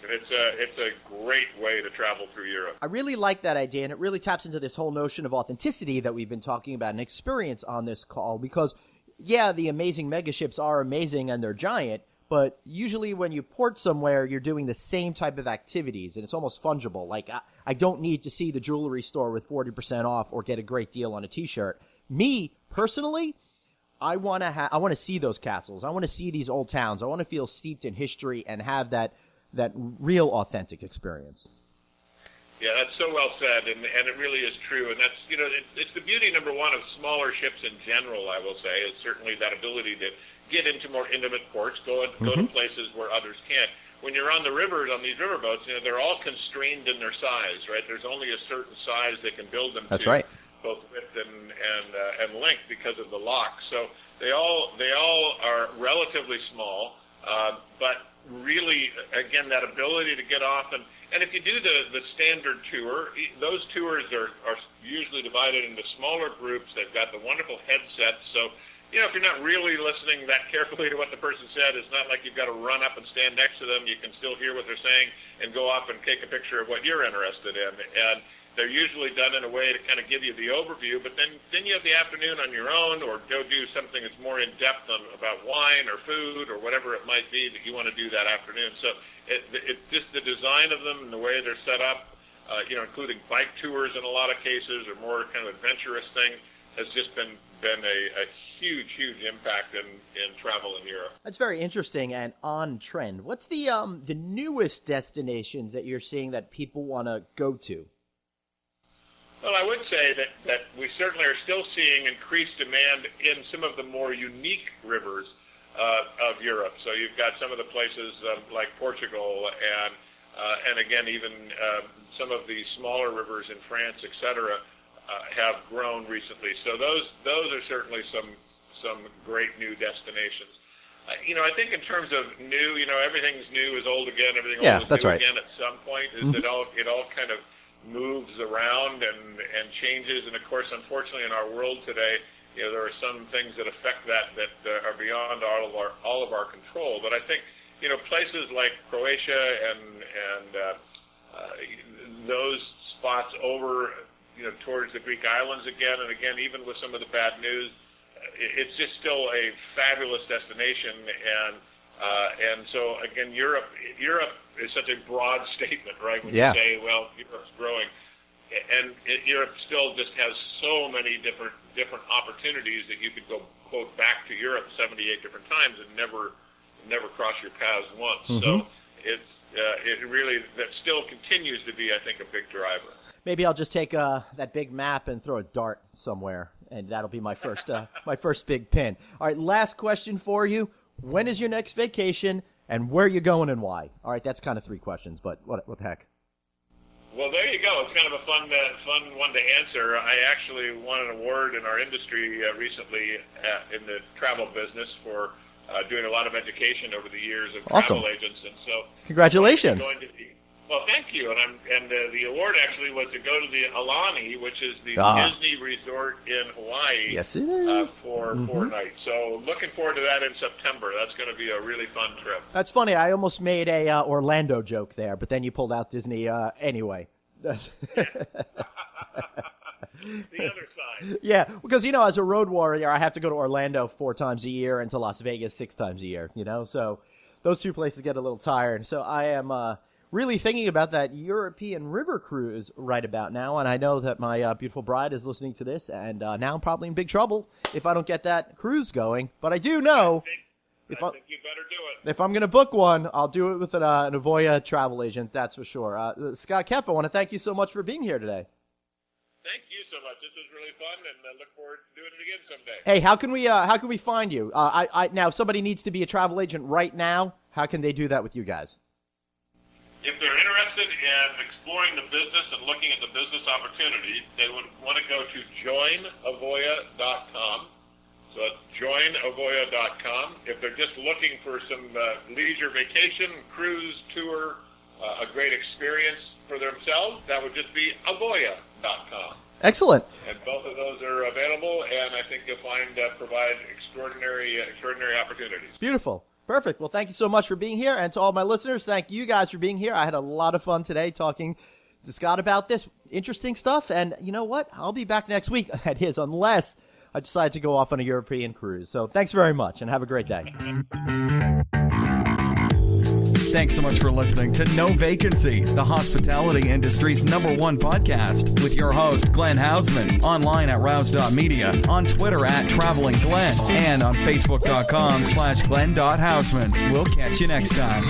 It's a great way to travel through Europe. I really like that idea, and it really taps into this whole notion of authenticity that we've been talking about and experience on this call, because yeah, the amazing megaships are amazing and they're giant, but usually when you port somewhere, you're doing the same type of activities, and it's almost fungible. Like, I don't need to see the jewelry store with 40% off or get a great deal on a T-shirt. Me, personally, I want to see those castles. I want to see these old towns. I want to feel steeped in history and have that real authentic experience. Yeah, that's so well said, and it really is true. And that's, it's the beauty, number one, of smaller ships in general, I will say, is certainly that ability to get into more intimate ports, go to places where others can't. When you're on the rivers, on these riverboats, they're all constrained in their size, right? There's only a certain size they can build them That's to. Right. Both width and length because of the lock. So they all are relatively small, but really, again, that ability to get off and if you do the standard tour, those tours are usually divided into smaller groups. They've got the wonderful headsets, so if you're not really listening that carefully to what the person said, it's not like you've got to run up and stand next to them. You can still hear what they're saying and go off and take a picture of what you're interested in. And they're usually done in a way to kind of give you the overview, but then you have the afternoon on your own, or go do something that's more in-depth about wine or food or whatever it might be that you want to do that afternoon. So it's just the design of them and the way they're set up, including bike tours in a lot of cases or more kind of adventurous thing, has just been a huge impact in travel in Europe. That's very interesting and on trend. What's the newest destinations that you're seeing that people want to go to? Well, I would say that we certainly are still seeing increased demand in some of the more unique rivers of Europe. So you've got some of the places like Portugal and again, even some of the smaller rivers in France, et cetera, have grown recently. So those are certainly some great new destinations. I think in terms of new, everything's new is old again, everything old is new again at some point. It all kind of moves around and changes, and of course, unfortunately, in our world today, there are some things that affect that are beyond all of our control. But I think places like Croatia and those spots over towards the Greek islands again and again, even with some of the bad news, it's just still a fabulous destination. And so again, Europe is such a broad statement, right? When you say, well, Europe's growing, and Europe still just has so many different opportunities that you could go quote back to Europe 78 different times and never cross your paths once. So it really that still continues to be, I think, a big driver. Maybe I'll just take that big map and throw a dart somewhere, and that'll be my first my first big pin. All right, last question for you. When is your next vacation, and where are you going and why? All right, that's kind of 3 questions, but what the heck? Well, there you go. It's kind of a fun one to answer. I actually won an award in our industry recently in the travel business for doing a lot of education over the years of travel agents, and so congratulations. Well, thank you. And the award actually was to go to the Helene, which is the Disney resort in Hawaii. Yes, it is. For 4 nights. So looking forward to that in September. That's going to be a really fun trip. That's funny. I almost made a Orlando joke there, but then you pulled out Disney anyway. The other side. Yeah, because, as a road warrior, I have to go to Orlando 4 times a year and to Las Vegas 6 times a year, So those 2 places get a little tired. So I am really thinking about that European river cruise right about now, and I know that my beautiful bride is listening to this, and now I'm probably in big trouble if I don't get that cruise going. But I do know I think you better do it. If I'm going to book one, I'll do it with an Avoya Travel agent, that's for sure. Scott Koepf, I want to thank you so much for being here today. Thank you so much. This was really fun, and I look forward to doing it again someday. Hey, how can we find you? Now, if somebody needs to be a travel agent right now, how can they do that with you guys? If they're interested in exploring the business and looking at the business opportunity, they would want to go to joinavoya.com. So that's joinavoya.com. If they're just looking for some leisure vacation, cruise, tour, a great experience for themselves, that would just be avoya.com. Excellent. And both of those are available, and I think you'll provide extraordinary opportunities. Beautiful. Perfect. Well, thank you so much for being here. And to all my listeners, thank you guys for being here. I had a lot of fun today talking to Scott about this interesting stuff. And you know what? I'll be back next week at his, unless I decide to go off on a European cruise. So thanks very much and have a great day. Thanks so much for listening to No Vacancy, the hospitality industry's #1 podcast, with your host, Glenn Hausman, online at rouse.media, on Twitter at Traveling Glenn, and on Facebook.com/Glenn.Hausman. We'll catch you next time.